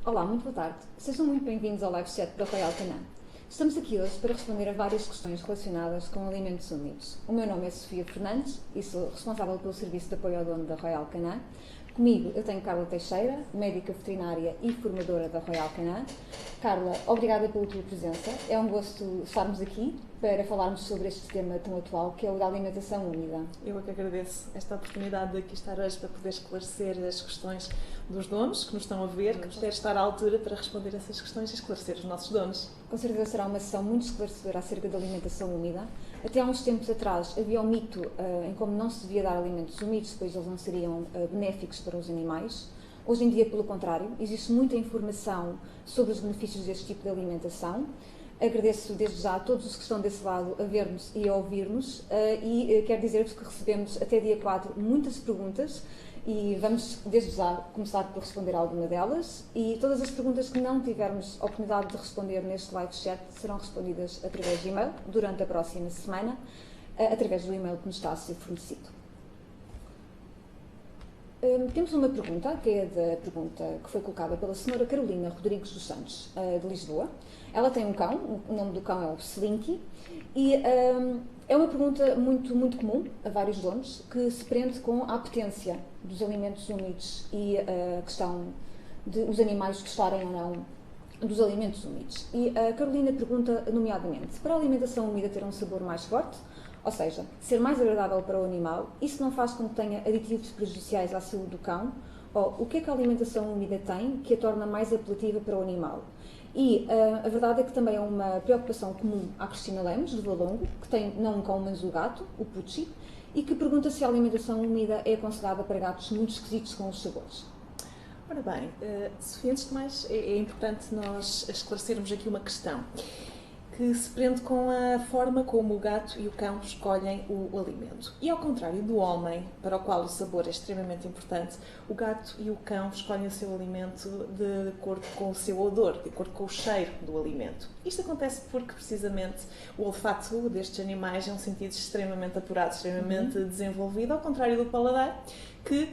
Olá, muito boa tarde. Sejam muito bem-vindos ao live chat da Royal Canin. Estamos aqui hoje para responder a várias questões relacionadas com alimentos úmidos. O meu nome é Sofia Fernandes e sou responsável pelo serviço de apoio ao dono da Royal Canin. Comigo eu tenho Carla Teixeira, médica veterinária e formadora da Royal Canin. Carla, obrigada pela tua presença. É um gosto estarmos aqui para falarmos sobre este tema tão atual que é o da alimentação úmida. Eu é que agradeço esta oportunidade de aqui estar hoje para poder esclarecer as questões dos donos que nos estão a ver, que espero estar à altura para responder essas questões e esclarecer os nossos donos. Com certeza será uma sessão muito esclarecedora acerca da alimentação úmida. Até há uns tempos atrás havia um mito em como não se devia dar alimentos úmidos, pois eles não seriam benéficos para os animais. Hoje em dia, pelo contrário, existe muita informação sobre os benefícios deste tipo de alimentação. Agradeço desde já a todos os que estão desse lado a ver-nos e a ouvir-nos e quero dizer-vos que recebemos até dia 4 muitas perguntas e vamos desde já começar por responder a alguma delas e todas as perguntas que não tivermos a oportunidade de responder neste live chat serão respondidas através de e-mail durante a próxima semana, através do e-mail que nos está a ser fornecido. Temos uma pergunta, que é da pergunta que foi colocada pela senhora Carolina Rodrigues dos Santos, de Lisboa. Ela tem um cão, o nome do cão é o Slinky, e é uma pergunta muito comum a vários donos, que se prende com a apetência dos alimentos úmidos e a questão de os animais gostarem ou não dos alimentos úmidos. E a Carolina pergunta, nomeadamente, para a alimentação úmida ter um sabor mais forte, ou seja, ser mais agradável para o animal, isso não faz com que tenha aditivos prejudiciais à saúde do cão? Ou o que é que a alimentação úmida tem que a torna mais apelativa para o animal? E a verdade é que também é uma preocupação comum à Cristina Lemos, de Valongo, que tem não um cão, mas um gato, o Pucci, e que pergunta se a alimentação úmida é aconselhada para gatos muito esquisitos com os sabores. Ora bem, Sofia, antes de mais é importante nós esclarecermos aqui uma questão que se prende com a forma como o gato e o cão escolhem o alimento. E ao contrário do homem, para o qual o sabor é extremamente importante, o gato e o cão escolhem o seu alimento de acordo com o seu odor, de acordo com o cheiro do alimento. Isto acontece porque, precisamente, o olfato destes animais é um sentido extremamente apurado, extremamente desenvolvido, ao contrário do paladar, que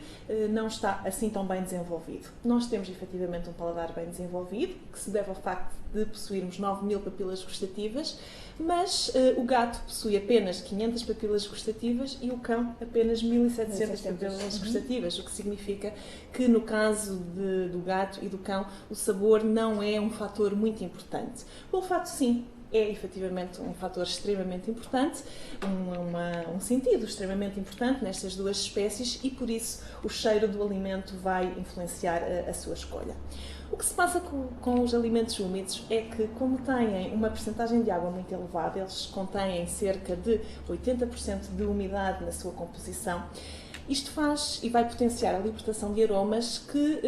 não está assim tão bem desenvolvido. Nós temos efetivamente um paladar bem desenvolvido, que se deve ao facto de possuirmos 9.000 papilas gustativas, mas o gato possui apenas 500 papilas gustativas e o cão apenas 1.700 papilas gustativas, o que significa que no caso do gato e do cão o sabor não é um fator muito importante. O olfato sim, é efetivamente um fator extremamente importante, um sentido extremamente importante nestas duas espécies e por isso o cheiro do alimento vai influenciar a sua escolha. O que se passa com os alimentos úmidos é que, como têm uma percentagem de água muito elevada, eles contêm cerca de 80% de umidade na sua composição. Isto faz e vai potenciar a libertação de aromas que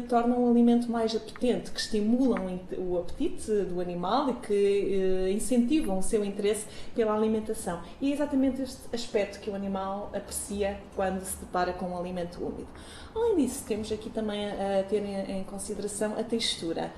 tornam o alimento mais apetente, que estimulam o apetite do animal e que incentivam o seu interesse pela alimentação. E é exatamente este aspecto que o animal aprecia quando se depara com um alimento úmido. Além disso, temos aqui também a ter em consideração a textura.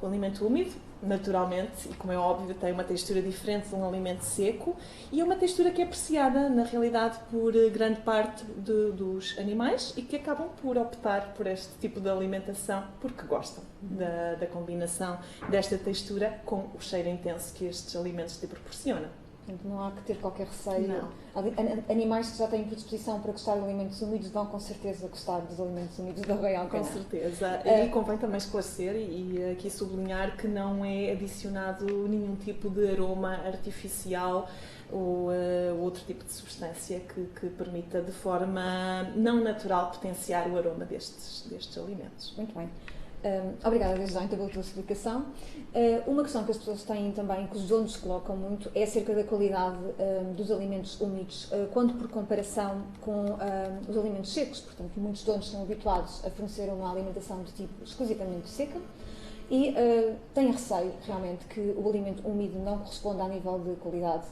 O alimento úmido, naturalmente, e como é óbvio, tem uma textura diferente de um alimento seco e é uma textura que é apreciada, na realidade, por grande parte dos animais e que acabam por optar por este tipo de alimentação porque gostam da combinação desta textura com o cheiro intenso que estes alimentos lhe proporcionam. Portanto, não há que ter qualquer receio. Não. Animais que já têm predisposição para gostar de alimentos úmidos vão com certeza gostar dos alimentos úmidos da Royal Canin. Com certeza. E convém também esclarecer e aqui sublinhar que não é adicionado nenhum tipo de aroma artificial ou outro tipo de substância que permita de forma não natural potenciar o aroma destes alimentos. Muito bem. Obrigada desde já então pela tua explicação. Uma questão que as pessoas têm também, que os donos colocam muito, é acerca da qualidade dos alimentos úmidos, quando por comparação com os alimentos secos. Portanto, muitos donos estão habituados a fornecer uma alimentação de tipo exclusivamente seca e têm receio realmente que o alimento úmido não corresponda a nível de qualidade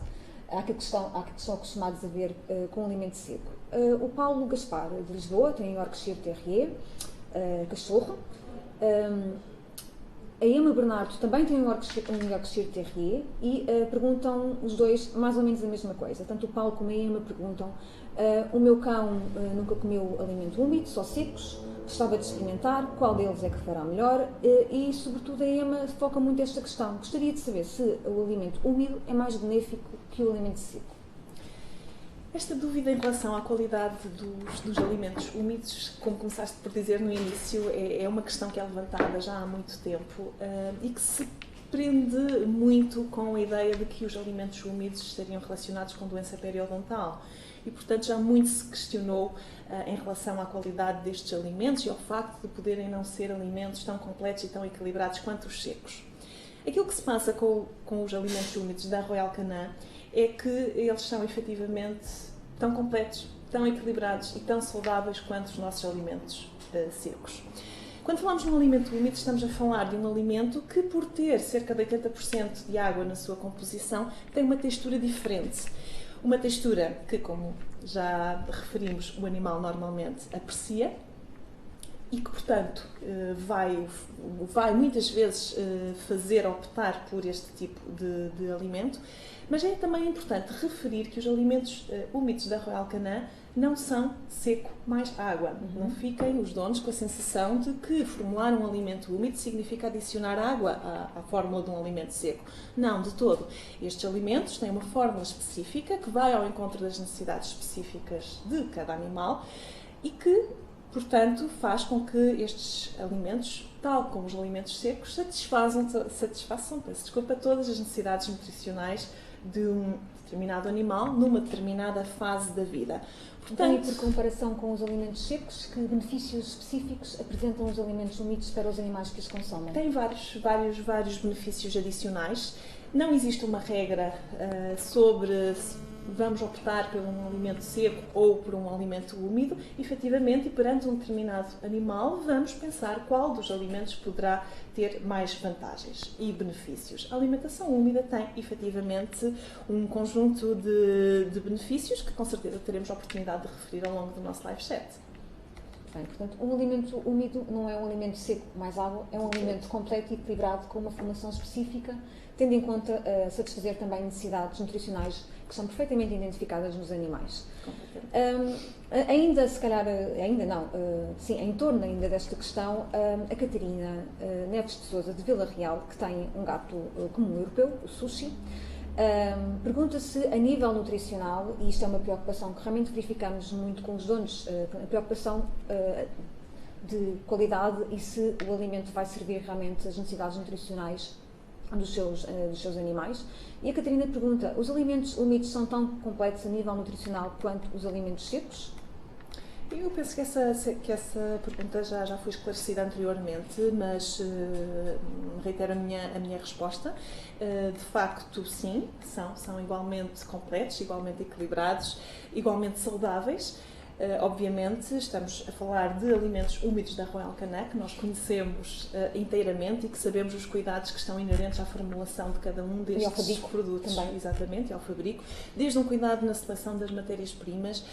àquilo que estão acostumados a ver com o alimento seco. O Paulo Gaspar, de Lisboa, tem Yorkshire Terrier, cachorro. A Emma Bernardo também tem um Yorkshire Terrier e perguntam os dois mais ou menos a mesma coisa. Tanto o Paulo como a Emma perguntam: o meu cão nunca comeu alimento úmido, só secos, gostava de experimentar, qual deles é que fará melhor e, sobretudo, a EMA foca muito esta questão. Gostaria de saber se o alimento úmido é mais benéfico que o alimento seco. Esta dúvida em relação à qualidade dos alimentos úmidos, como começaste por dizer no início, é uma questão que é levantada já há muito tempo e que se prende muito com a ideia de que os alimentos úmidos estariam relacionados com doença periodontal. E, portanto, já muito se questionou em relação à qualidade destes alimentos e ao facto de poderem não ser alimentos tão completos e tão equilibrados quanto os secos. Aquilo que se passa com os alimentos úmidos da Royal Canin é que eles são efetivamente tão completos, tão equilibrados e tão saudáveis quanto os nossos alimentos secos. Quando falamos de um alimento úmido, estamos a falar de um alimento que, por ter cerca de 80% de água na sua composição, tem uma textura diferente. Uma textura que, como já referimos, o animal normalmente aprecia e que, portanto, vai muitas vezes optar por este tipo de alimento. Mas é também importante referir que os alimentos úmidos da Royal Canin não são seco mais água. Não fiquem os donos com a sensação de que formular um alimento úmido significa adicionar água à fórmula de um alimento seco. Não, de todo. Estes alimentos têm uma fórmula específica que vai ao encontro das necessidades específicas de cada animal e que, portanto, faz com que estes alimentos, tal como os alimentos secos, satisfaçam todas as necessidades nutricionais de um determinado animal numa determinada fase da vida. Portanto, e por comparação com os alimentos secos, que benefícios específicos apresentam os alimentos úmidos para os animais que os consomem? Tem vários benefícios adicionais. Não existe uma regra sobre vamos optar por um alimento seco ou por um alimento úmido. Efetivamente, e perante um determinado animal, vamos pensar qual dos alimentos poderá ter mais vantagens e benefícios. A alimentação úmida tem, efetivamente, um conjunto de benefícios que, com certeza, teremos a oportunidade de referir ao longo do nosso live chat. Bem, portanto, um alimento úmido não é um alimento seco mais água, é um alimento completo e equilibrado com uma formação específica, tendo em conta satisfazer também necessidades nutricionais que são perfeitamente identificadas nos animais. Ainda, se calhar, em torno ainda desta questão, a Catarina Neves de Sousa, de Vila Real, que tem um gato comum europeu, o Sushi, pergunta se a nível nutricional, e isto é uma preocupação que realmente verificamos muito com os donos, a preocupação de qualidade e se o alimento vai servir realmente as necessidades nutricionais dos seus animais. E a Catarina pergunta, os alimentos úmidos são tão completos a nível nutricional quanto os alimentos secos? Eu penso que essa pergunta já foi esclarecida anteriormente, mas reitero a minha resposta. De facto, sim, são igualmente completos, igualmente equilibrados, igualmente saudáveis. Obviamente, estamos a falar de alimentos úmidos da Royal Canin, que nós conhecemos inteiramente e que sabemos os cuidados que estão inerentes à formulação de cada um destes produtos. Também. Exatamente, e ao fabrico. Desde um cuidado na seleção das matérias-primas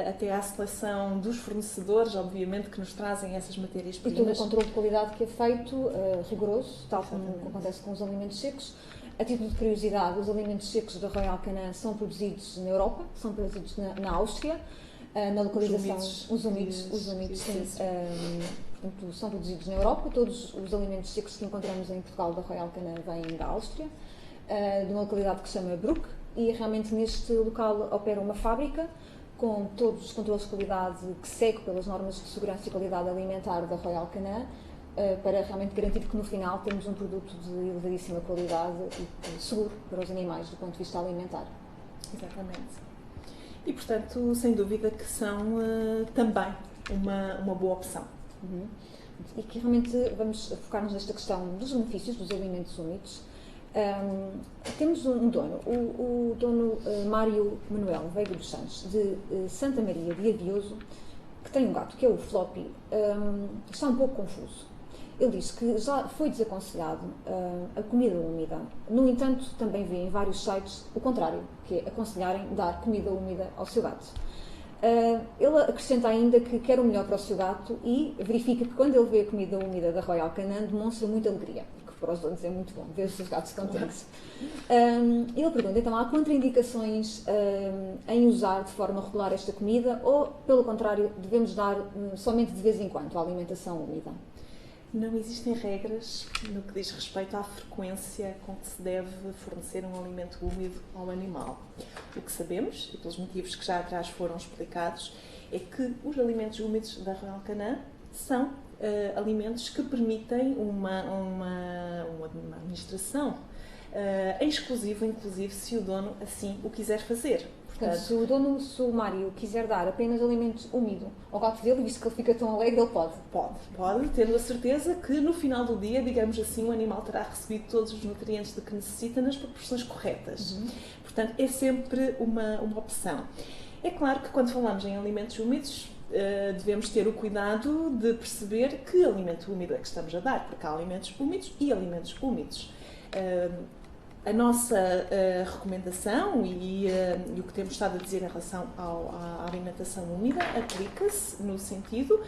até à seleção dos fornecedores, obviamente, que nos trazem essas matérias-primas. E todo o controle de qualidade que é feito, rigoroso, tal como acontece com os alimentos secos. A título de curiosidade, os alimentos secos da Royal Canin são produzidos na Europa, são produzidos na Áustria, na localização, os úmidos são produzidos na Europa. Todos os alimentos secos que encontramos em Portugal da Royal Canin vêm da Áustria, de uma localidade que se chama Bruck, e realmente neste local opera uma fábrica com todos os controles de qualidade que segue pelas normas de segurança e qualidade alimentar da Royal Canin, para realmente garantir que no final temos um produto de elevadíssima qualidade e seguro para os animais do ponto de vista alimentar. Exatamente. E, portanto, sem dúvida que são também uma boa opção. E que realmente vamos focar-nos nesta questão dos benefícios dos alimentos úmidos. Temos um dono, o dono Mário Manuel Veiga dos Santos, de Santa Maria de Avioso, que tem um gato, que é o Floppy. Está um pouco confuso. Ele diz que já foi desaconselhado a comida úmida. No entanto, também vê em vários sites o contrário, que é aconselharem dar comida úmida ao seu gato. Ele acrescenta ainda que quer o melhor para o seu gato e verifica que quando ele vê a comida úmida da Royal Canin demonstra muita alegria, porque para os donos é muito bom ver os seus gatos contentes. Ele pergunta, então, há contraindicações em usar de forma regular esta comida ou, pelo contrário, devemos dar somente de vez em quando a alimentação úmida? Não existem regras no que diz respeito à frequência com que se deve fornecer um alimento úmido ao animal. O que sabemos, e pelos motivos que já atrás foram explicados, é que os alimentos úmidos da Royal Canin são alimentos que permitem uma administração exclusiva, inclusive se o dono assim o quiser fazer. Portanto, se o Mário quiser dar apenas alimentos úmidos ao gato dele, visto que ele fica tão alegre, ele pode? Pode, tendo a certeza que no final do dia, digamos assim, o animal terá recebido todos os nutrientes de que necessita nas proporções corretas. Portanto, é sempre uma opção. É claro que quando falamos em alimentos úmidos, devemos ter o cuidado de perceber que alimento úmido é que estamos a dar, porque há alimentos úmidos e alimentos úmidos. A nossa recomendação e o que temos estado a dizer em relação à alimentação úmida aplica-se no sentido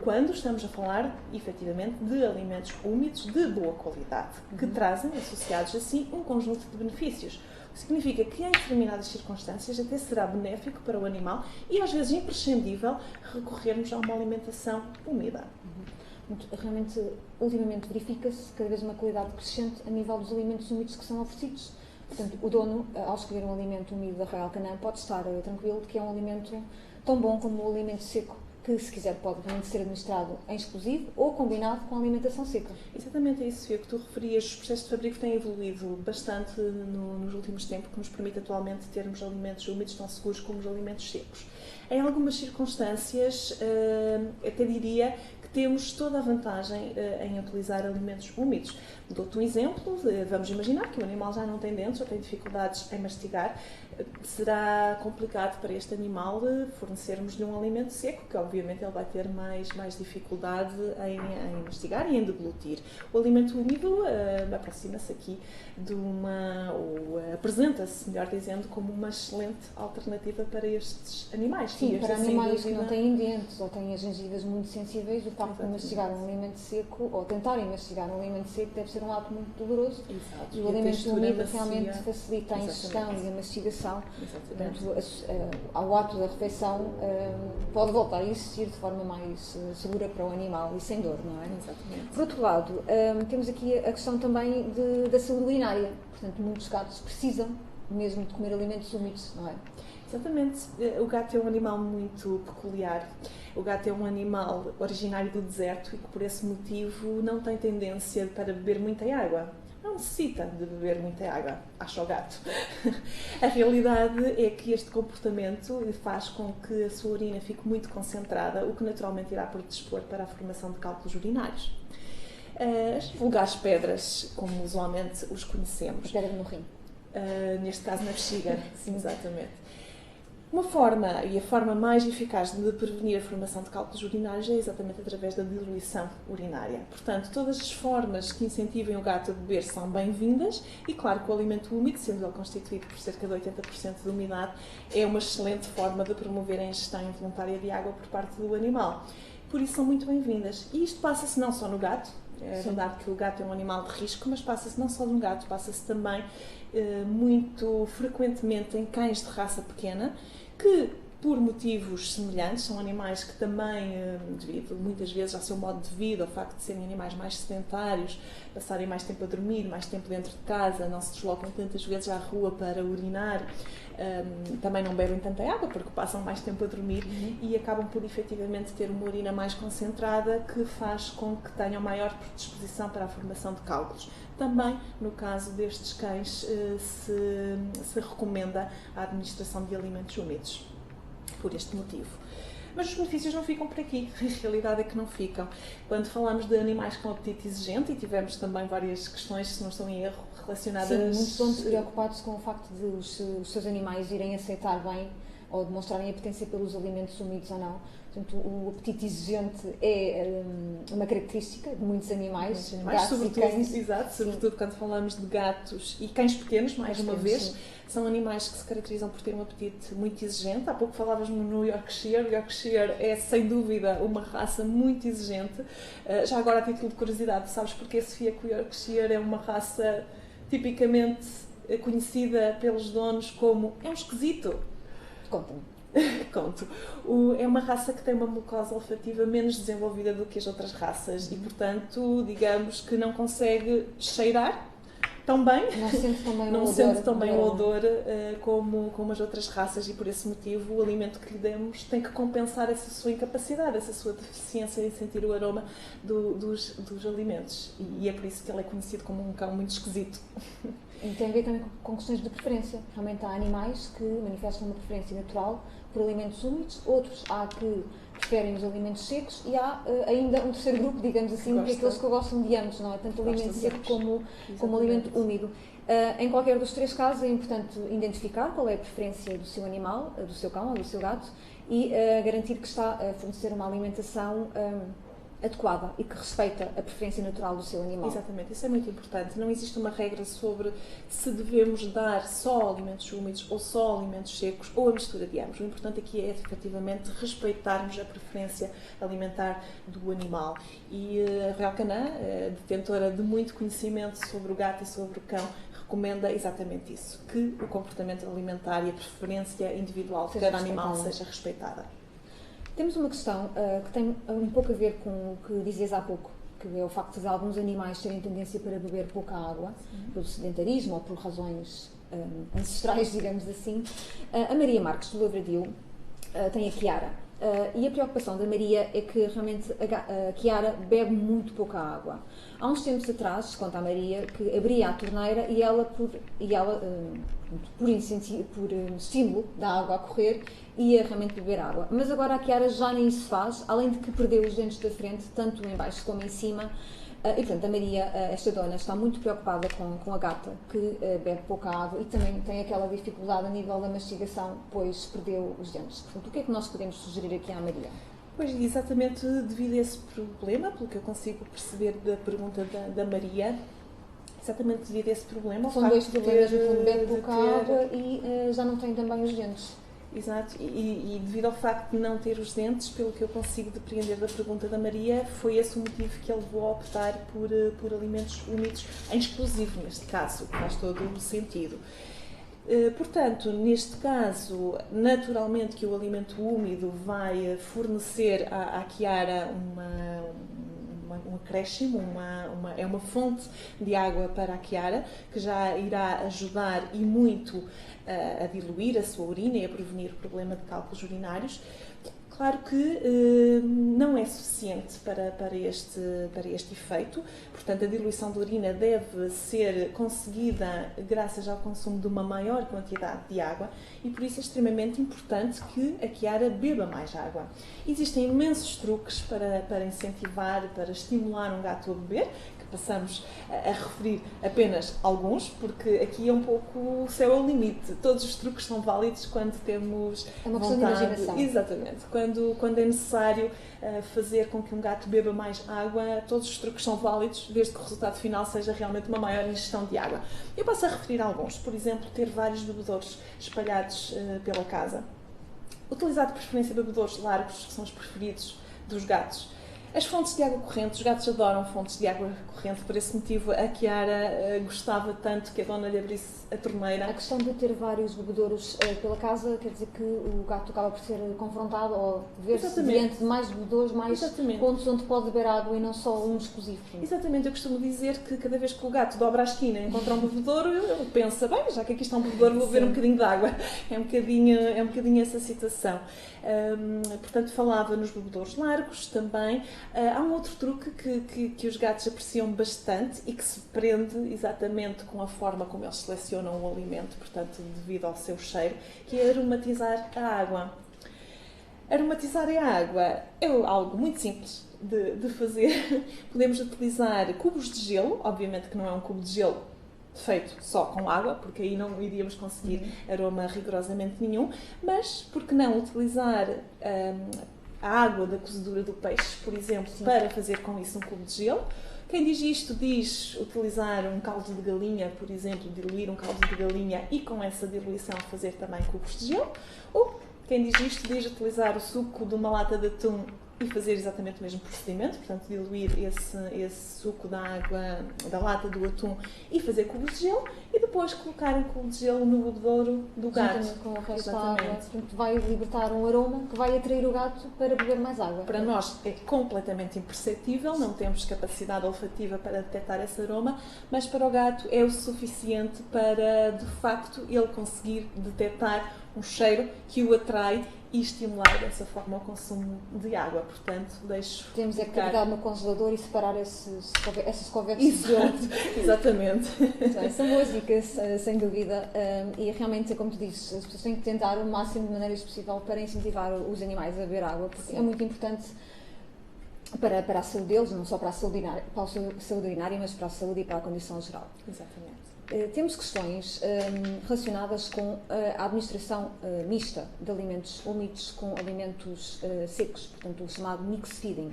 quando estamos a falar, efetivamente, de alimentos úmidos de boa qualidade, que trazem, associados assim, um conjunto de benefícios. Significa que em determinadas circunstâncias até será benéfico para o animal e às vezes imprescindível recorrermos a uma alimentação úmida. Realmente, ultimamente verifica-se cada vez uma qualidade crescente a nível dos alimentos úmidos que são oferecidos. Portanto, o dono, ao escolher um alimento úmido da Royal Canin, pode estar tranquilo de que é um alimento tão bom como o alimento seco, que se quiser pode ser administrado em exclusivo ou combinado com a alimentação seca. Exatamente, é isso, Sofia, que tu referias. Os processos de fabrico têm evoluído bastante nos últimos tempos, que nos permite atualmente termos alimentos úmidos tão seguros como os alimentos secos. Em algumas circunstâncias, até diria que temos toda a vantagem em utilizar alimentos úmidos. Dou-te um exemplo, vamos imaginar que o animal já não tem dentes ou tem dificuldades em mastigar. Será complicado para este animal fornecermos-lhe um alimento seco, que obviamente ele vai ter mais dificuldade em mastigar e em deglutir. O alimento úmido aproxima-se aqui ou apresenta-se, melhor dizendo, como uma excelente alternativa para estes animais. Sim, para animais que não têm dentes ou têm as gengivas muito sensíveis, o facto de mastigar um alimento seco ou tentarem mastigar um alimento seco deve ser um ato muito doloroso. Exato. E o alimento úmido realmente facilita a ingestão e a mastigação. Portanto, ao ato da refeição pode voltar a existir de forma mais segura para o animal e sem dor, não é? Exatamente. Por outro lado, temos aqui a questão também da saúde urinária. Portanto, muitos gatos precisam mesmo de comer alimentos úmidos, não é? Exatamente. O gato é um animal muito peculiar. O gato é um animal originário do deserto e que, por esse motivo, não tem tendência para beber muita água. Não necessita de beber muita água, acha o gato. A realidade é que este comportamento faz com que a sua urina fique muito concentrada, o que naturalmente irá predispor para a formação de cálculos urinários. As vulgares pedras, como usualmente os conhecemos. Pedra no rim. Neste caso na bexiga. Sim, exatamente. Uma forma, e a forma mais eficaz de prevenir a formação de cálculos urinários é exatamente através da diluição urinária. Portanto, todas as formas que incentivem o gato a beber são bem-vindas e, claro, que o alimento úmido, sendo ele constituído por cerca de 80% de umidade, é uma excelente forma de promover a ingestão involuntária de água por parte do animal. Por isso, são muito bem-vindas. E isto passa-se não só no gato, é verdade que o gato é um animal de risco, mas passa-se não só no gato, passa-se também muito frequentemente em cães de raça pequena, que por motivos semelhantes são animais que também, devido muitas vezes ao seu modo de vida, ao facto de serem animais mais sedentários, passarem mais tempo a dormir, mais tempo dentro de casa, não se deslocam tantas vezes à rua para urinar, também não bebem tanta água porque passam mais tempo a dormir e acabam por efetivamente ter uma urina mais concentrada que faz com que tenham maior predisposição para a formação de cálculos. Também, no caso destes cães, se recomenda a administração de alimentos úmidos, por este motivo. Mas os benefícios não ficam por aqui, a realidade é que não ficam. Quando falamos de animais com apetite exigente, e tivemos também várias questões, se não estou em erro, relacionadas... Sim, muitos donos preocupados com o facto de os seus animais irem aceitar bem ou demonstrarem apetência pelos alimentos úmidos ou não. Portanto, o apetite exigente é uma característica de muitos animais, gatos sobretudo, e cães. Exato, sobretudo quando falamos de gatos e cães pequenos, mais uma vez, sim. São animais que se caracterizam por ter um apetite muito exigente. Há pouco falavas no Yorkshire. O Yorkshire é, sem dúvida, uma raça muito exigente. Já agora, a título de curiosidade, sabes porque, Sofia, que o Yorkshire é uma raça tipicamente conhecida pelos donos como é um esquisito? Conta-me. Conto. É uma raça que tem uma mucosa olfativa menos desenvolvida do que as outras raças e, portanto, digamos que não consegue cheirar tão bem, não sente também o odor como as outras raças, e por esse motivo o alimento que lhe demos tem que compensar essa sua incapacidade, essa sua deficiência em sentir o aroma dos alimentos, e é por isso que ele é conhecido como um cão muito esquisito. E tem a ver também com questões de preferência. Realmente há animais que manifestam uma preferência natural por alimentos úmidos, outros há que preferem os alimentos secos, e há ainda um terceiro grupo, digamos assim, que é aqueles que gostam de ambos, não é? Tanto alimento seco como alimento úmido. Em qualquer dos três casos é importante identificar qual é a preferência do seu animal, do seu cão ou do seu gato, e garantir que está a fornecer uma alimentação adequada e que respeita a preferência natural do seu animal. Exatamente, isso é muito importante. Não existe uma regra sobre se devemos dar só alimentos úmidos ou só alimentos secos ou a mistura de ambos. O importante aqui é, efetivamente, respeitarmos a preferência alimentar do animal. E a Royal Canin, detentora de muito conhecimento sobre o gato e sobre o cão, recomenda exatamente isso, que o comportamento alimentar e a preferência individual de cada animal seja respeitada. Temos uma questão que tem um pouco a ver com o que dizias há pouco, que é o facto de alguns animais terem tendência para beber pouca água, pelo sedentarismo ou por razões ancestrais, digamos assim. A Maria Marques, do Lavradio, tem a Chiara. E a preocupação da Maria é que realmente a Chiara bebe muito pouca água. Há uns tempos atrás, conta a Maria, que abria a torneira e ela por estímulo da água a correr, ia realmente beber água. Mas agora a Chiara já nem isso faz, além de que perdeu os dentes da frente, tanto em baixo como em cima. E, portanto, a Maria, esta dona, está muito preocupada com a gata, que bebe pouca água e também tem aquela dificuldade a nível da mastigação, pois perdeu os dentes. Portanto, o que é que nós podemos sugerir aqui à Maria? Pois, exatamente devido a esse problema, pelo que eu consigo perceber da pergunta da Maria, exatamente devido a esse problema. São dois problemas, bebe pouca água e já não tem também os dentes. Exato, e devido ao facto de não ter os dentes, pelo que eu consigo depreender da pergunta da Maria, foi esse o motivo que ele levou a optar por alimentos úmidos, em exclusivo neste caso, que faz todo o sentido. Portanto, neste caso, naturalmente que o alimento úmido vai fornecer à Chiara um acréscimo, é uma fonte de água para a Chiara, que já irá ajudar e muito a diluir a sua urina e a prevenir o problema de cálculos urinários. Claro que não é suficiente para este efeito, portanto a diluição da urina deve ser conseguida graças ao consumo de uma maior quantidade de água, e por isso é extremamente importante que a Chiara beba mais água. Existem imensos truques para incentivar, para estimular um gato a beber, que passamos a referir apenas alguns, porque aqui é um pouco o céu é o limite. Todos os truques são válidos quando temos uma questão vontade. De imaginação. Exatamente. Quando é necessário fazer com que um gato beba mais água, todos os truques são válidos, desde que o resultado final seja realmente uma maior ingestão de água. Eu passo a referir alguns. Por exemplo, ter vários bebedouros espalhados pela casa. Utilizar de preferência bebedouros largos, que são os preferidos dos gatos. As fontes de água corrente, os gatos adoram fontes de água corrente, por esse motivo a Chiara gostava tanto que a dona lhe abrisse a torneira. A questão de ter vários bebedouros pela casa quer dizer que o gato acaba por ser confrontado ou ver-se diante de mais bebedouros, mais pontos onde pode beber água e não só um exclusivo. Exatamente, eu costumo dizer que cada vez que o gato dobra a esquina e encontra um bebedouro, ele pensa, bem, já que aqui está um bebedouro, vou beber um bocadinho de água. É um bocadinho essa situação. Portanto, falava nos bebedouros largos também. Há um outro truque que os gatos apreciam bastante e que se prende exatamente com a forma como eles selecionam o alimento, portanto, devido ao seu cheiro, que é aromatizar a água. Aromatizar a água é algo muito simples de fazer. Podemos utilizar cubos de gelo, obviamente que não é um cubo de gelo feito só com água, porque aí não iríamos conseguir aroma rigorosamente nenhum, mas por que não utilizar a água da cozedura do peixe, por exemplo, para fazer com isso um cubo de gelo. Quem diz isto diz utilizar um caldo de galinha, por exemplo, diluir um caldo de galinha e com essa diluição fazer também cubos de gelo. Ou quem diz isto diz utilizar o suco de uma lata de atum e fazer exatamente o mesmo procedimento, portanto diluir esse suco da água da lata do atum e fazer cubos de gelo e depois colocar um cubo de gelo no bebedouro do gato. Juntamente com o resto da água, portanto, vai libertar um aroma que vai atrair o gato para beber mais água. Para nós é completamente imperceptível, não temos capacidade olfativa para detectar esse aroma, mas para o gato é o suficiente para, de facto, ele conseguir detectar um cheiro que o atrai e estimular dessa forma o consumo de água. Portanto, deixo temos é que pegar no congelador e separar essas conversas de gelo. Exatamente. Então, são boas dicas, sem dúvida, e realmente, como tu dizes, as pessoas têm que tentar o máximo de maneiras possível para incentivar os animais a beber água, porque é muito importante para a saúde deles, não só para a saúde urinária, mas para a saúde e para a condição geral. Exatamente. Temos questões relacionadas com a administração mista de alimentos úmidos com alimentos secos, portanto o chamado mix feeding.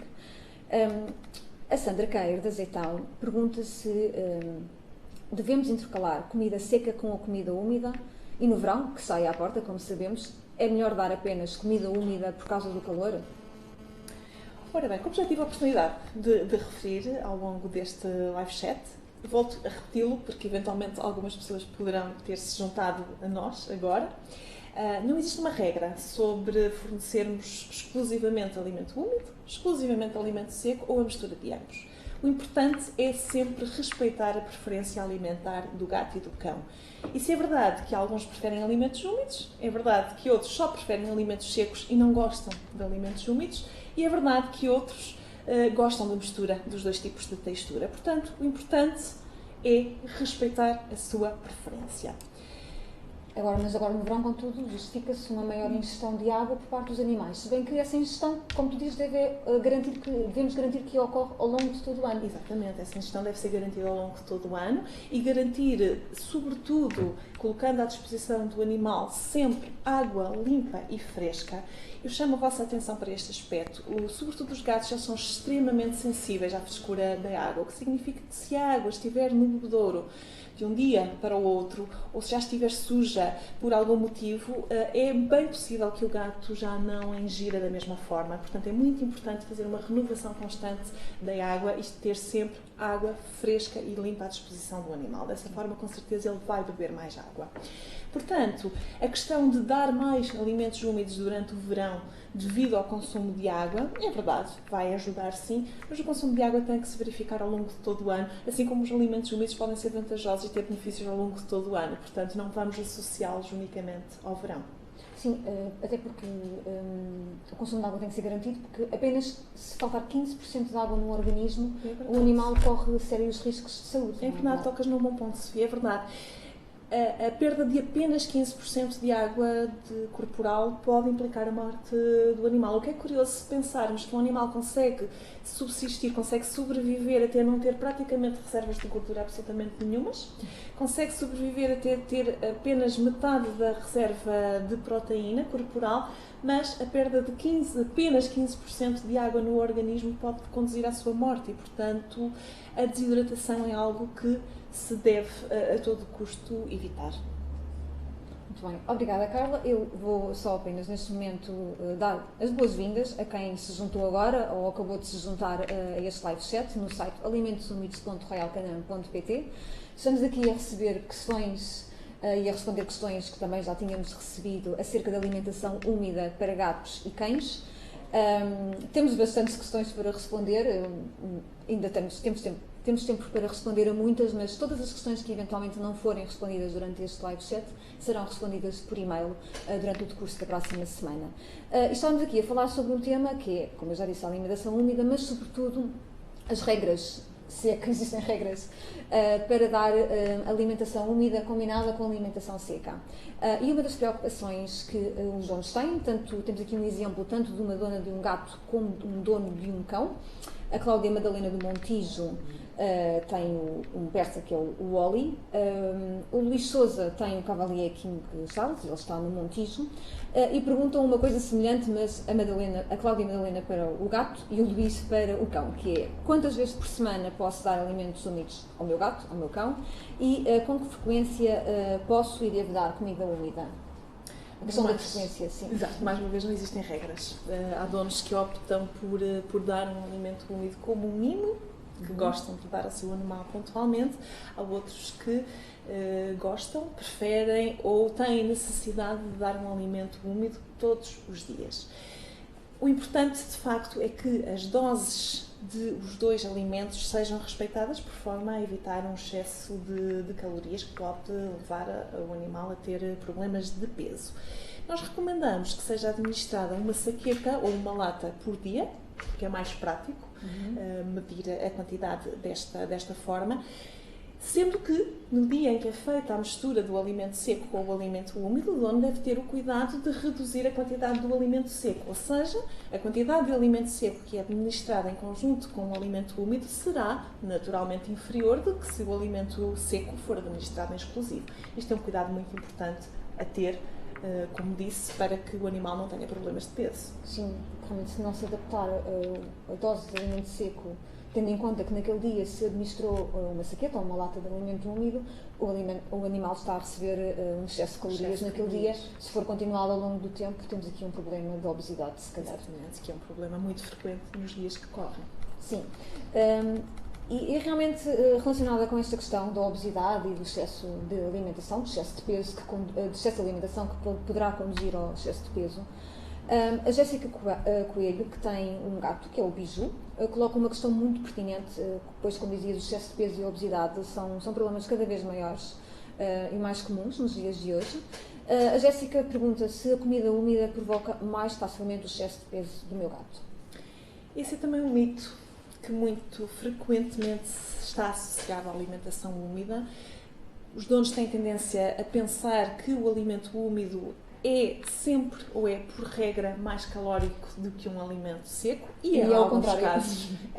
A Sandra Queiro, da Azeitão, pergunta se devemos intercalar comida seca com a comida úmida e no verão, que sai à porta, como sabemos, é melhor dar apenas comida úmida por causa do calor? Ora bem, como já tive a oportunidade de referir ao longo deste live chat, volto a repeti-lo porque eventualmente algumas pessoas poderão ter-se juntado a nós agora. Não existe uma regra sobre fornecermos exclusivamente alimento úmido, exclusivamente alimento seco ou a mistura de ambos. O importante é sempre respeitar a preferência alimentar do gato e do cão. E se é verdade que alguns preferem alimentos úmidos, é verdade que outros só preferem alimentos secos e não gostam de alimentos úmidos, e é verdade que outros gostam da mistura dos dois tipos de textura. Portanto, o importante é respeitar a sua preferência. Mas agora no verão, contudo, justifica-se uma maior ingestão de água por parte dos animais. Se bem que essa ingestão, como tu dizes, devemos garantir que ocorre ao longo de todo o ano. Exatamente, essa ingestão deve ser garantida ao longo de todo o ano e garantir, sobretudo, colocando à disposição do animal sempre água limpa e fresca. Eu chamo a vossa atenção para este aspecto. Sobretudo os gatos já são extremamente sensíveis à frescura da água, o que significa que se a água estiver no bebedouro de um dia para o outro, ou se já estiver suja por algum motivo, é bem possível que o gato já não a ingira da mesma forma. Portanto, é muito importante fazer uma renovação constante da água e ter sempre água fresca e limpa à disposição do animal. Dessa forma, com certeza, ele vai beber mais água. Portanto, a questão de dar mais alimentos úmidos durante o verão devido ao consumo de água, é verdade, vai ajudar sim, mas o consumo de água tem que se verificar ao longo de todo o ano, assim como os alimentos úmidos podem ser vantajosos e ter benefícios ao longo de todo o ano. Portanto, não vamos associá-los unicamente ao verão. Sim, até porque o consumo de água tem que ser garantido, porque apenas se faltar 15% de água no organismo, o animal corre sérios riscos de saúde. É verdade, tocas num bom ponto, Sofia, é verdade. A perda de apenas 15% de água corporal pode implicar a morte do animal. O que é curioso se pensarmos que um animal consegue subsistir, consegue sobreviver até não ter praticamente reservas de gordura absolutamente nenhumas, consegue sobreviver até ter apenas metade da reserva de proteína corporal, mas a perda de apenas 15% de água no organismo pode conduzir à sua morte e, portanto, a desidratação é algo que se deve a todo custo evitar. Muito bem, obrigada Carla. Eu vou só apenas neste momento dar as boas-vindas a quem se juntou agora ou acabou de se juntar a este live chat no site alimentosumidos.royalcanin.pt. Estamos aqui a receber questões e a responder questões que também já tínhamos recebido acerca da alimentação úmida para gatos e cães. Temos bastantes questões para responder, ainda temos tempo para responder a muitas, mas todas as questões que eventualmente não forem respondidas durante este live chat serão respondidas por e-mail durante o decurso da próxima semana. E estamos aqui a falar sobre um tema que é, como eu já disse, a alimentação úmida, mas sobretudo as regras, se é que existem regras, para dar alimentação úmida combinada com alimentação seca. E uma das preocupações que os donos têm, temos aqui um exemplo tanto de uma dona de um gato como de um dono de um cão, a Cláudia Madalena do Montijo tem um persa que é o Oli. O Luís Sousa tem o Cavalier King Charles, ele está no Montijo. E perguntam uma coisa semelhante, mas a Cláudia Madalena para o gato e o Luís para o cão, que é: quantas vezes por semana posso dar alimentos úmidos ao meu gato, ao meu cão, e com que frequência posso e devo dar comida úmida? A questão da frequência, sim. Exato, mais uma vez não existem regras. Há donos que optam por dar um alimento úmido como um mimo, que gostam de dar ao seu animal pontualmente. Há outros que gostam, preferem ou têm necessidade de dar um alimento úmido todos os dias. O importante, de facto, é que as doses dos dois alimentos sejam respeitadas por forma a evitar um excesso de calorias que pode levar o animal a ter problemas de peso. Nós recomendamos que seja administrada uma saqueta ou uma lata por dia, porque é mais prático medir a quantidade desta forma, sendo que no dia em que é feita a mistura do alimento seco com o alimento úmido, o dono deve ter o cuidado de reduzir a quantidade do alimento seco, ou seja, a quantidade de alimento seco que é administrada em conjunto com o alimento úmido será naturalmente inferior do que se o alimento seco for administrado em exclusivo. Este é um cuidado muito importante a ter, como disse, para que o animal não tenha problemas de peso. Sim, realmente, se não se adaptar a dose de alimento seco, tendo em conta que naquele dia se administrou uma saqueta ou uma lata de alimento úmido, o animal está a receber um excesso de calorias naquele dia. Se for continuado ao longo do tempo, temos aqui um problema de obesidade, se calhar. Exatamente, que é um problema muito frequente nos dias que correm. Sim. E realmente relacionada com esta questão da obesidade e do excesso de alimentação, do excesso de peso, do excesso de alimentação que poderá conduzir ao excesso de peso, a Jéssica Coelho, que tem um gato, que é o Biju, coloca uma questão muito pertinente, pois, como dizias, o excesso de peso e a obesidade são problemas cada vez maiores e mais comuns nos dias de hoje. A Jéssica pergunta se a comida úmida provoca mais facilmente o excesso de peso do meu gato. Esse é também um mito que muito frequentemente está associado à alimentação úmida. Os donos têm tendência a pensar que o alimento úmido é sempre, ou é por regra, mais calórico do que um alimento seco, e em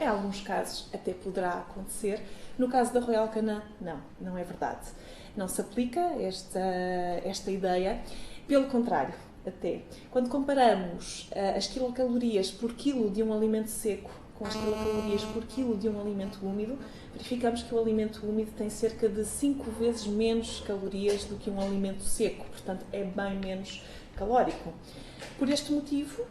alguns casos até poderá acontecer. No caso da Royal Canin, não é verdade. Não se aplica esta ideia. Pelo contrário, até quando comparamos as quilocalorias por quilo de um alimento seco com as quilocalorias por quilo de um alimento úmido, verificamos que o alimento úmido tem cerca de 5 vezes menos calorias do que um alimento seco, portanto é bem menos calórico. Por este motivo,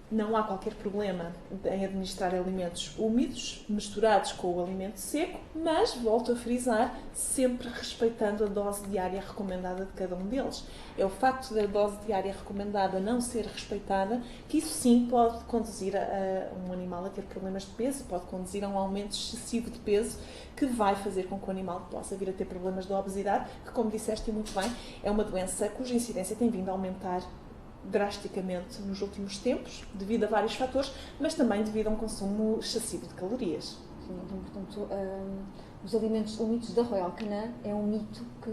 não há qualquer problema em administrar alimentos úmidos misturados com o alimento seco, mas, volto a frisar, sempre respeitando a dose diária recomendada de cada um deles. É o facto da dose diária recomendada não ser respeitada que isso sim pode conduzir a um animal a ter problemas de peso, pode conduzir a um aumento excessivo de peso que vai fazer com que o animal possa vir a ter problemas de obesidade, que, como disseste muito bem, é uma doença cuja incidência tem vindo a aumentar drasticamente nos últimos tempos, devido a vários fatores, mas também devido a um consumo excessivo de calorias. Sim, então, portanto, os alimentos úmidos da Royal Canin é um mito que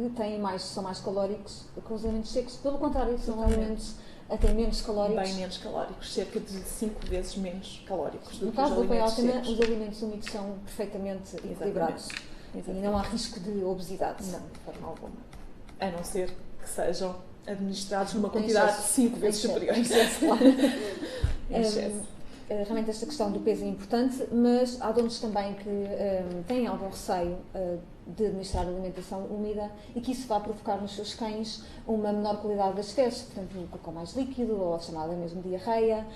são mais calóricos que os alimentos secos. Pelo contrário, são alimentos até menos calóricos. Bem menos calóricos, cerca de 5 vezes menos calóricos do que os alimentos secos. No caso da Royal Canin, os alimentos úmidos são perfeitamente equilibrados. Exatamente. E não há risco de obesidade. Não, de forma alguma. A não ser que sejam administrados numa quantidade 5 vezes superior. Realmente esta questão do peso é importante, mas há donos também que têm algum receio de administrar alimentação úmida e que isso vai provocar nos seus cães uma menor qualidade das fezes, portanto um cocô mais líquido ou a chamada mesmo diarreia.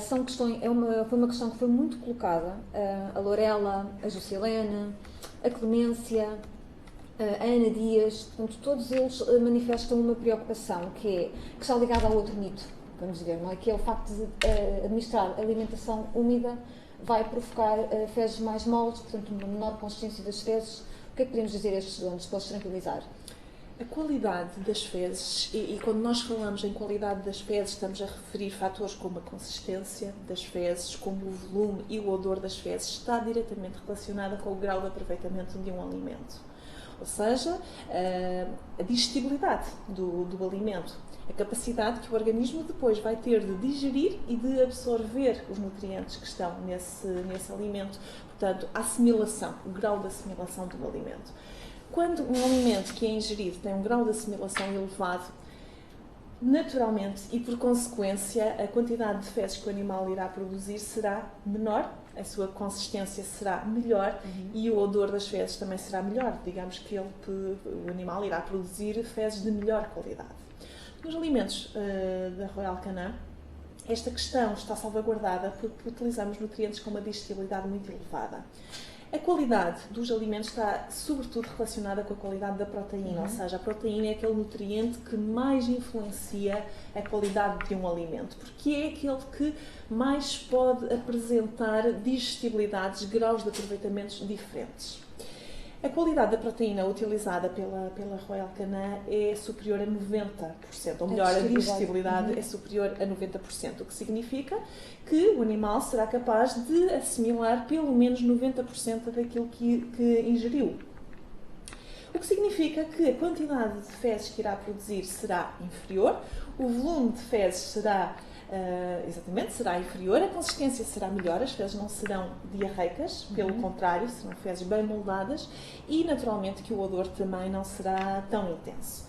Foi uma questão que foi muito colocada. A Lorela, a Jusilene, a Clemência, a Ana Dias, portanto, todos eles manifestam uma preocupação que está ligada ao outro mito, vamos ver, não é? Que é o facto de administrar alimentação úmida vai provocar fezes mais moles, portanto, uma menor consistência das fezes. O que é que podemos dizer a estes donos para os tranquilizar? A qualidade das fezes, e quando nós falamos em qualidade das fezes, estamos a referir fatores como a consistência das fezes, como o volume e o odor das fezes, está diretamente relacionada com o grau de aproveitamento de um alimento. Ou seja, a digestibilidade do alimento, a capacidade que o organismo depois vai ter de digerir e de absorver os nutrientes que estão nesse alimento. portanto, a assimilação, o grau de assimilação do alimento. Quando um alimento que é ingerido tem um grau de assimilação elevado, naturalmente e por consequência, a quantidade de fezes que o animal irá produzir será menor, a sua consistência será melhor e o odor das fezes também será melhor. Digamos que o animal irá produzir fezes de melhor qualidade. Nos alimentos da Royal Canin, esta questão está salvaguardada porque utilizamos nutrientes com uma digestibilidade muito elevada. A qualidade dos alimentos está, sobretudo, relacionada com a qualidade da proteína, ou seja, a proteína é aquele nutriente que mais influencia a qualidade de um alimento, porque é aquele que mais pode apresentar digestibilidades, graus de aproveitamentos diferentes. A qualidade da proteína utilizada pela Royal Canin é superior a 90%, ou melhor, a digestibilidade é superior a 90%, o que significa que o animal será capaz de assimilar pelo menos 90% daquilo que ingeriu. O que significa que a quantidade de fezes que irá produzir será inferior, o volume de fezes será inferior, a consistência será melhor, as fezes não serão diarreicas, pelo contrário, serão fezes bem moldadas e, naturalmente, que o odor também não será tão intenso.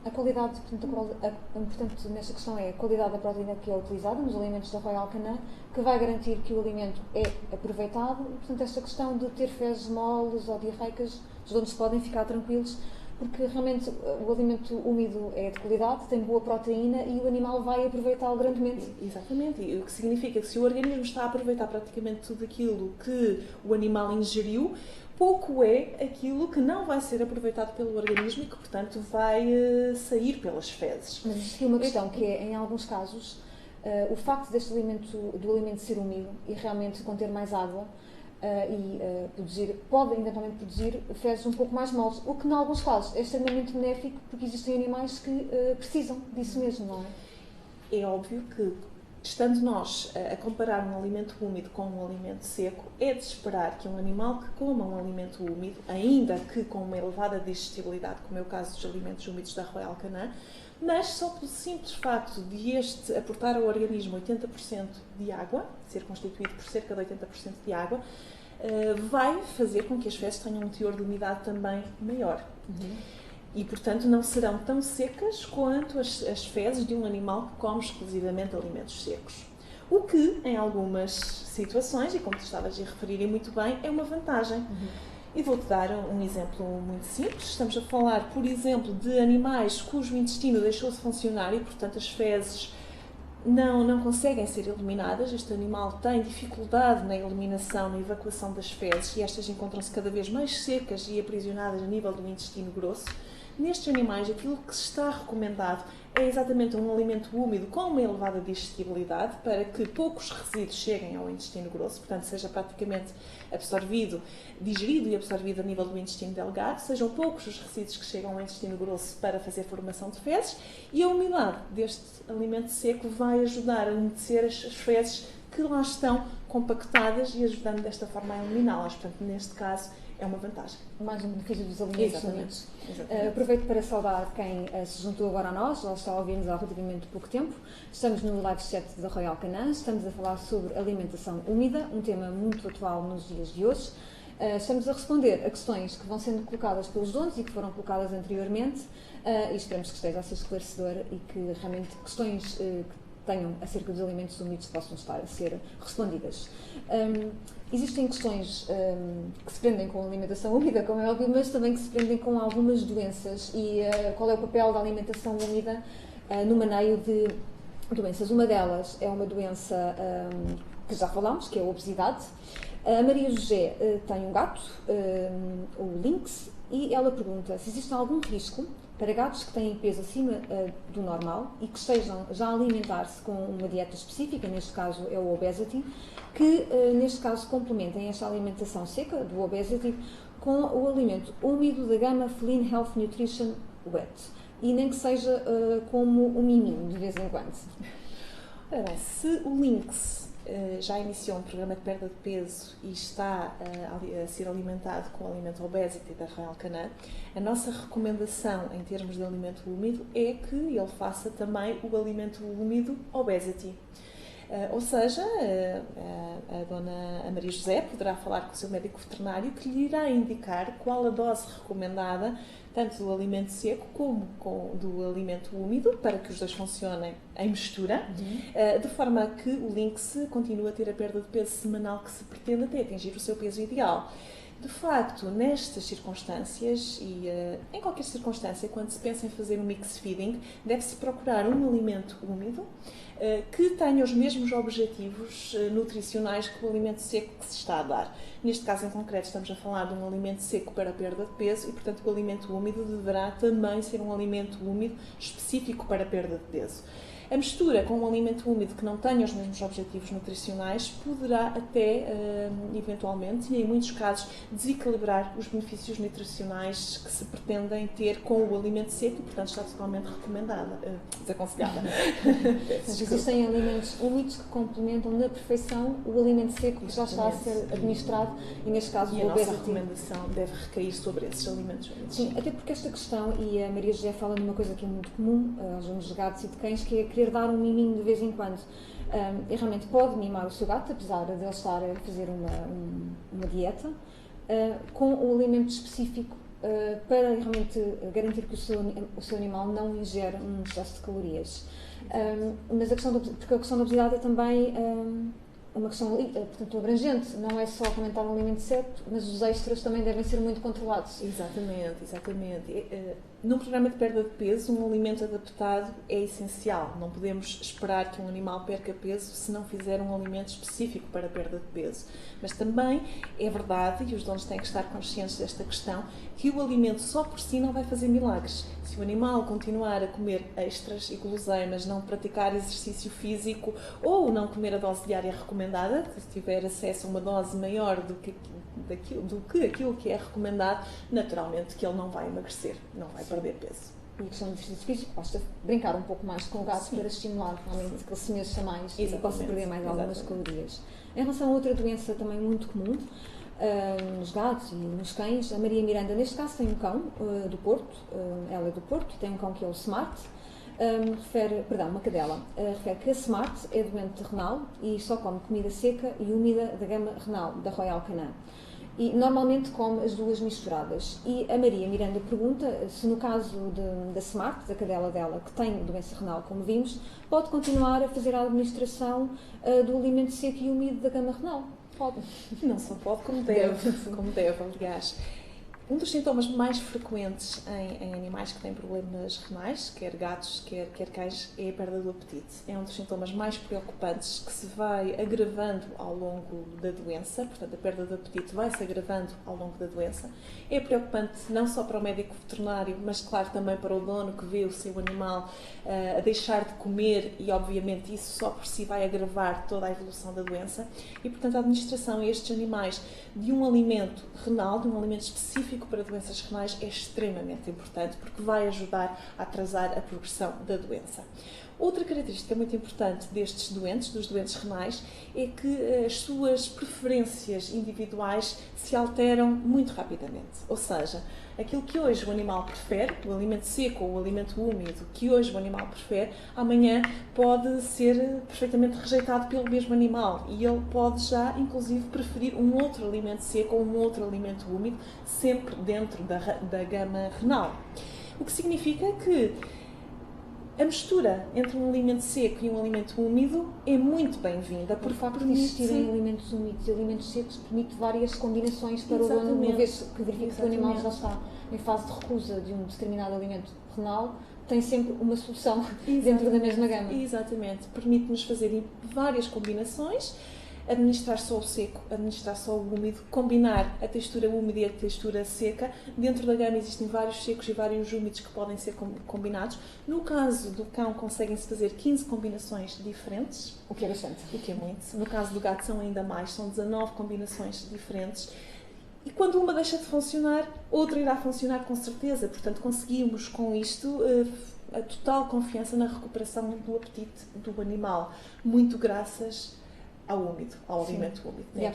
A qualidade, portanto, nesta questão é a qualidade da proteína que é utilizada nos alimentos da Royal Canin, que vai garantir que o alimento é aproveitado. Portanto, esta questão de ter fezes moles ou diarreicas, os donos podem ficar tranquilos, porque realmente o alimento úmido é de qualidade, tem boa proteína e o animal vai aproveitá-lo grandemente. Exatamente, e o que significa que se o organismo está a aproveitar praticamente tudo aquilo que o animal ingeriu, pouco é aquilo que não vai ser aproveitado pelo organismo e que, portanto, vai sair pelas fezes. Mas existe uma questão que é, em alguns casos, o facto do alimento ser úmido e realmente conter mais água, pode eventualmente produzir fezes um pouco mais moles, o que, em alguns casos, é extremamente benéfico porque existem animais que precisam disso mesmo, não é? É óbvio que, estando nós a comparar um alimento úmido com um alimento seco, é de esperar que um animal que coma um alimento úmido, ainda que com uma elevada digestibilidade, como é o caso dos alimentos úmidos da Royal Canin, mas só pelo simples facto de este aportar ao organismo 80% de água, ser constituído por cerca de 80% de água, vai fazer com que as fezes tenham um teor de umidade também maior. E, portanto, não serão tão secas quanto as fezes de um animal que come exclusivamente alimentos secos. O que, em algumas situações, e como tu estavas a referir e muito bem, é uma vantagem. E vou-te dar um exemplo muito simples. Estamos a falar, por exemplo, de animais cujo intestino deixou de funcionar e, portanto, as fezes não conseguem ser eliminadas. Este animal tem dificuldade na eliminação, na evacuação das fezes e estas encontram-se cada vez mais secas e aprisionadas a nível do intestino grosso. Nestes animais, aquilo que se está recomendado é exatamente um alimento úmido com uma elevada digestibilidade para que poucos resíduos cheguem ao intestino grosso, portanto, seja praticamente digerido e absorvido a nível do intestino delgado, sejam poucos os resíduos que chegam ao intestino grosso para fazer formação de fezes e a umidade deste alimento seco vai ajudar a umedecer as fezes que lá estão compactadas e ajudando desta forma a eliminá-las. Portanto, neste caso, é uma vantagem. Mais um benefício dos alimentos úmidos. Aproveito para saudar quem se juntou agora a nós, já está a ouvir-nos há relativamente pouco tempo. Estamos no live chat da Royal Canin, estamos a falar sobre alimentação úmida, um tema muito atual nos dias de hoje. Estamos a responder a questões que vão sendo colocadas pelos donos e que foram colocadas anteriormente e esperamos que esteja a ser esclarecedor e que realmente questões que tenham acerca dos alimentos úmidos possam estar a ser respondidas. Existem questões que se prendem com a alimentação úmida, como é óbvio, mas também que se prendem com algumas doenças e qual é o papel da alimentação úmida no maneio de doenças. Uma delas é uma doença que já falámos, que é a obesidade. A Maria José tem um gato, o Lynx, e ela pergunta se existe algum risco para gatos que têm peso acima do normal e que estejam já a alimentar-se com uma dieta específica, neste caso é o Obesity, que neste caso complementem esta alimentação seca do Obesity com o alimento úmido da gama Feline Health Nutrition Wet, e nem que seja como um miminho de vez em quando. Ora bem, se o Lynx já iniciou um programa de perda de peso e está a ser alimentado com o alimento Obesity da Royal Canin, a nossa recomendação em termos de alimento úmido é que ele faça também o alimento úmido Obesity. Ou seja, a dona Maria José poderá falar com o seu médico veterinário que lhe irá indicar qual a dose recomendada, tanto do alimento seco como do alimento úmido, para que os dois funcionem em mistura, de forma que o lynx continue a ter a perda de peso semanal que se pretende até atingir o seu peso ideal. De facto, nestas circunstâncias e em qualquer circunstância, quando se pensa em fazer um mix feeding, deve-se procurar um alimento úmido que tenha os mesmos objetivos nutricionais que o alimento seco que se está a dar. Neste caso em concreto estamos a falar de um alimento seco para a perda de peso e, portanto, o alimento úmido deverá também ser um alimento úmido específico para a perda de peso. A mistura com um alimento úmido que não tenha os mesmos objetivos nutricionais poderá até, eventualmente, e em muitos casos, desequilibrar os benefícios nutricionais que se pretendem ter com o alimento seco e, portanto, está totalmente recomendada, desaconselhada. Existem alimentos úmidos que complementam na perfeição o alimento seco que já está a ser administrado e, neste caso, a nossa recomendação deve recair sobre esses alimentos úmidos. Sim, até porque esta questão, e a Maria José fala numa coisa que é muito comum aos donos de gatos e de cães, que é querer dar um miminho de vez em quando. E realmente pode mimar o seu gato, apesar de ele estar a fazer uma dieta, com o alimento específico para realmente garantir que o seu animal não ingere um excesso de calorias. Mas porque a questão da obesidade é também uma questão, portanto, abrangente, não é só aumentar o alimento certo, mas os extras também devem ser muito controlados. Exatamente. Num programa de perda de peso, um alimento adaptado é essencial. Não podemos esperar que um animal perca peso se não fizer um alimento específico para a perda de peso. Mas também é verdade, e os donos têm que estar conscientes desta questão, que o alimento só por si não vai fazer milagres. Se o animal continuar a comer extras e guloseimas, não praticar exercício físico ou não comer a dose diária recomendada, se tiver acesso a uma dose maior do que aquilo que é recomendado, naturalmente que ele não vai emagrecer, não vai perder peso. E a questão do exercício físico, basta brincar um pouco mais com o gato para estimular realmente que ele se mexa mais e possa perder mais algumas calorias. Em relação a outra doença também muito comum, nos gatos e nos cães, a Maria Miranda, neste caso, tem um cão do Porto, ela é do Porto, tem um cão que é o Smart, uma cadela, refere que a Smart é doente renal e só come comida seca e úmida da gama renal, da Royal Canin. E normalmente come as duas misturadas. E a Maria Miranda pergunta se no caso da Smart, da cadela dela, que tem doença renal, como vimos, pode continuar a fazer a administração do alimento seco e úmido da gama renal. Pode. Não só pode, como deve, aliás. Um dos sintomas mais frequentes em animais que têm problemas renais, quer gatos, quer cães, é a perda do apetite. É um dos sintomas mais preocupantes que se vai agravando ao longo da doença, portanto a perda do apetite vai se agravando ao longo da doença. É preocupante não só para o médico veterinário, mas claro também para o dono que vê o seu animal a deixar de comer e obviamente isso só por si vai agravar toda a evolução da doença e portanto a administração a estes animais de um alimento renal, de um alimento específico para doenças renais é extremamente importante porque vai ajudar a atrasar a progressão da doença. Outra característica muito importante destes doentes, dos doentes renais, é que as suas preferências individuais se alteram muito rapidamente. Ou seja, aquilo que hoje o animal prefere, o alimento seco ou o alimento úmido que hoje o animal prefere, amanhã pode ser perfeitamente rejeitado pelo mesmo animal e ele pode já, inclusive, preferir um outro alimento seco ou um outro alimento úmido, sempre dentro da gama renal. O que significa que a mistura entre um alimento seco e um alimento úmido é muito bem-vinda. Por facto de existirem alimentos úmidos e alimentos secos, permite várias combinações para o dono, uma vez que verifica que o animal já está em fase de recusa de um determinado alimento renal, tem sempre uma solução dentro da mesma gama. Exatamente. Permite-nos fazer várias combinações, administrar só o seco, administrar só o úmido, combinar a textura úmida e a textura seca. Dentro da gama existem vários secos e vários úmidos que podem ser combinados. No caso do cão, conseguem-se fazer 15 combinações diferentes. O que é bastante. O que é muito. No caso do gato são ainda mais, são 19 combinações diferentes. E quando uma deixa de funcionar, outra irá funcionar com certeza. Portanto, conseguimos com isto a total confiança na recuperação do apetite do animal. Muito graças ao úmido, ao alimento úmido. E à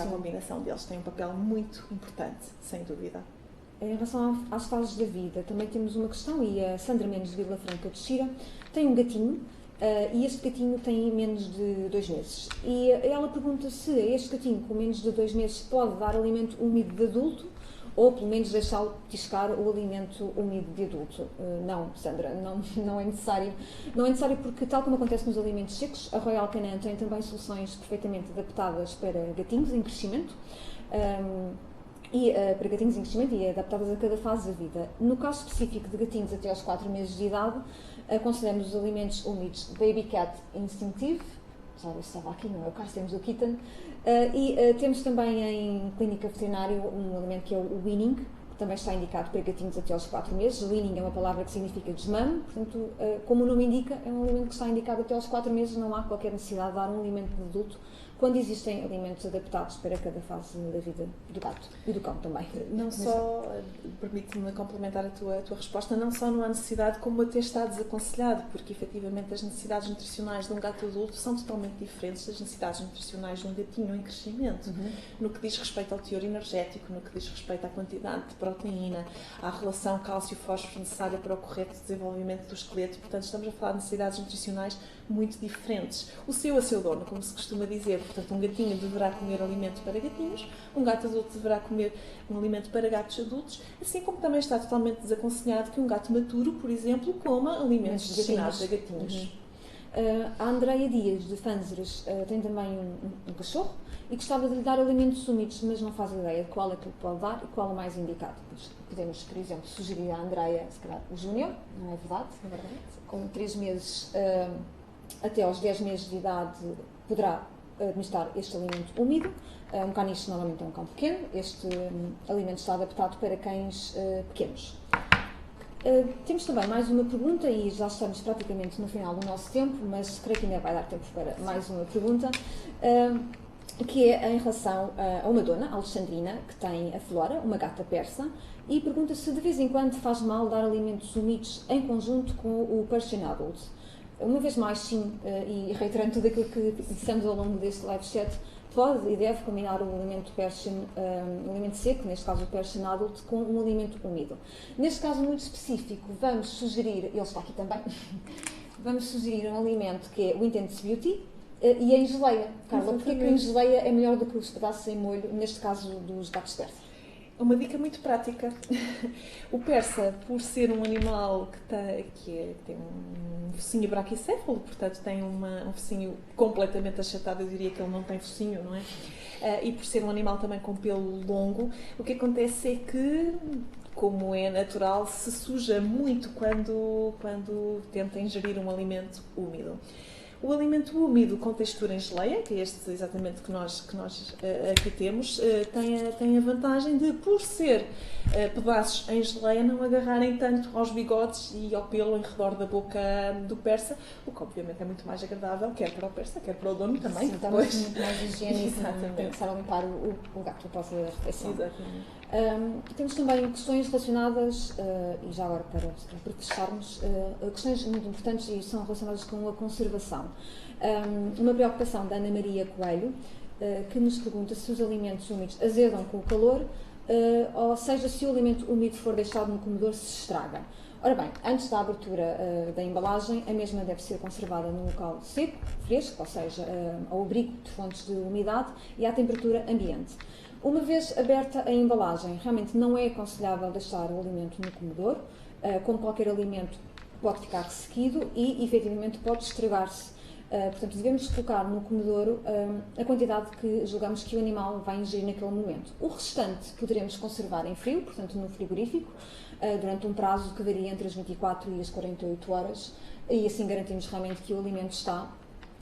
combinação deles tem um papel muito importante, sem dúvida. Em relação às fases da vida, também temos uma questão, e a Sandra Mendes de Vila Franca de Xira tem um gatinho e este gatinho tem menos de 2 meses. E ela pergunta se este gatinho com menos de 2 meses pode dar alimento úmido de adulto ou pelo menos deixá-lo petiscar o alimento úmido de adulto. Não, Sandra, não é necessário. Não é necessário porque, tal como acontece nos alimentos secos, a Royal Canin tem também soluções perfeitamente adaptadas para gatinhos em crescimento. Para gatinhos em crescimento e adaptadas a cada fase da vida. No caso específico de gatinhos até aos 4 meses de idade, aconselhamos os alimentos úmidos Baby Cat Instinctive, já estava aqui, não é o caso, temos o Kitten, temos também em clínica veterinária um alimento que é o Weaning, que também está indicado para gatinhos até aos 4 meses. Weaning é uma palavra que significa desmame, portanto, como o nome indica, é um alimento que está indicado até aos 4 meses, não há qualquer necessidade de dar um alimento de adulto, quando existem alimentos adaptados para cada fase da vida do gato e do cão também. Não só, permite-me complementar a tua resposta, não só não há necessidade, como até está desaconselhado, porque efetivamente as necessidades nutricionais de um gato adulto são totalmente diferentes das necessidades nutricionais de um gatinho em crescimento. No que diz respeito ao teor energético, no que diz respeito à quantidade de proteína, à relação cálcio-fósforo necessária para o correto desenvolvimento do esqueleto. Portanto, estamos a falar de necessidades nutricionais muito diferentes. O seu a seu dono, como se costuma dizer. Portanto, um gatinho deverá comer alimento para gatinhos, um gato adulto deverá comer um alimento para gatos adultos, assim como também está totalmente desaconselhado que um gato maturo, por exemplo, coma alimentos destinados a gatinhos. A Andreia Dias, de Fanzeres, tem também um cachorro e gostava de lhe dar alimentos úmidos, mas não faz ideia de qual é que lhe pode dar e qual é o mais indicado. Podemos, por exemplo, sugerir à Andreia, se calhar, o Júnior, não é verdade? É verdade. Com 3 meses até aos 10 meses de idade poderá administrar este alimento úmido. Um caniche normalmente é um cão pequeno. Este alimento está adaptado para cães pequenos. Temos também mais uma pergunta e já estamos praticamente no final do nosso tempo, mas creio que ainda vai dar tempo para mais uma pergunta, que é em relação a uma dona, Alexandrina, que tem a Flora, uma gata persa, e pergunta se de vez em quando faz mal dar alimentos úmidos em conjunto com o Persian Adult. Uma vez mais, sim, e reiterando tudo aquilo que dissemos ao longo deste live chat, pode e deve combinar o alimento Persian, um alimento seco, neste caso o Persian Adult, com um alimento úmido. Neste caso muito específico, vamos sugerir, ele está aqui também, vamos sugerir um alimento que é o Intense Beauty e em geleia. Carla, porquê que em geleia é melhor do que os pedaços em molho, neste caso dos gatos persa? Uma dica muito prática. O persa, por ser um animal que tem um focinho braquicéfalo, portanto tem um focinho completamente achatado, eu diria que ele não tem focinho, não é? E por ser um animal também com pelo longo, o que acontece é que, como é natural, se suja muito quando tenta ingerir um alimento úmido. O alimento úmido com textura em geleia, que é este exatamente que nós aqui temos, tem a vantagem de, por ser pedaços em geleia, não agarrarem tanto aos bigodes e ao pelo em redor da boca do persa, o que obviamente é muito mais agradável, quer para o persa, quer para o dono também. Sim, depois. Muito mais higiene, tem que começar a limpar o gato após a refeição. Exatamente. Temos também questões relacionadas, e já agora para fecharmos, questões muito importantes e são relacionadas com a conservação. Uma preocupação da Ana Maria Coelho, que nos pergunta se os alimentos úmidos azedam com o calor, ou seja, se o alimento úmido for deixado no comedor se estraga. Ora bem, antes da abertura da embalagem, a mesma deve ser conservada num local seco, fresco, ou seja, ao abrigo de fontes de umidade e à temperatura ambiente. Uma vez aberta a embalagem, realmente não é aconselhável deixar o alimento no comedor, como qualquer alimento pode ficar ressequido e, efetivamente, pode estragar-se. Portanto, devemos colocar no comedouro a quantidade que julgamos que o animal vai ingerir naquele momento. O restante poderemos conservar em frio, portanto, no frigorífico, durante um prazo que varia entre as 24 e as 48 horas, e assim garantimos realmente que o alimento está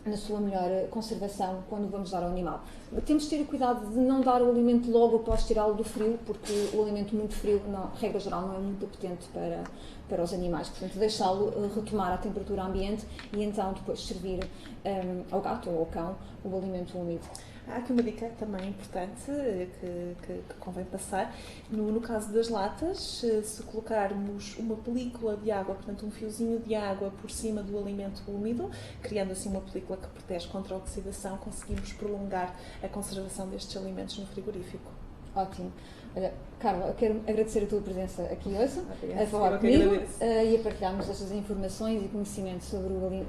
na sua melhor conservação quando vamos dar ao animal. Temos de ter o cuidado de não dar o alimento logo após tirá-lo do frio, porque o alimento muito frio, regra geral, não é muito apetente para os animais. Portanto, deixá-lo retomar a temperatura ambiente e então depois servir ao gato ou ao cão o alimento úmido. Há aqui uma dica também importante que convém passar. No caso das latas, se colocarmos uma película de água, portanto um fiozinho de água por cima do alimento úmido, criando assim uma película que protege contra a oxidação, conseguimos prolongar a conservação destes alimentos no frigorífico. Ótimo. Olha, Carla, eu quero agradecer a tua presença aqui hoje, Obrigada. a falar Eu que comigo agradeço. e a partilharmos estas informações e conhecimentos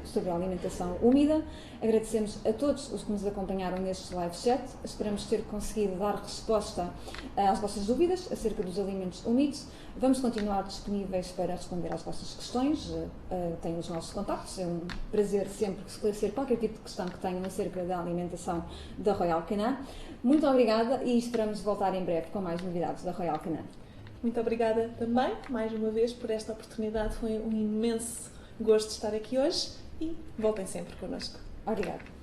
sobre a alimentação úmida. Agradecemos a todos os que nos acompanharam neste live chat. Esperamos ter conseguido dar resposta às vossas dúvidas acerca dos alimentos úmidos. Vamos continuar disponíveis para responder às vossas questões. Tenho os nossos contactos. É um prazer sempre esclarecer qualquer tipo de questão que tenham acerca da alimentação da Royal Canin. Muito obrigada e esperamos voltar em breve com mais novidades da Royal Canin. Muito obrigada também, mais uma vez, por esta oportunidade. Foi um imenso gosto de estar aqui hoje e voltem sempre connosco. Obrigada.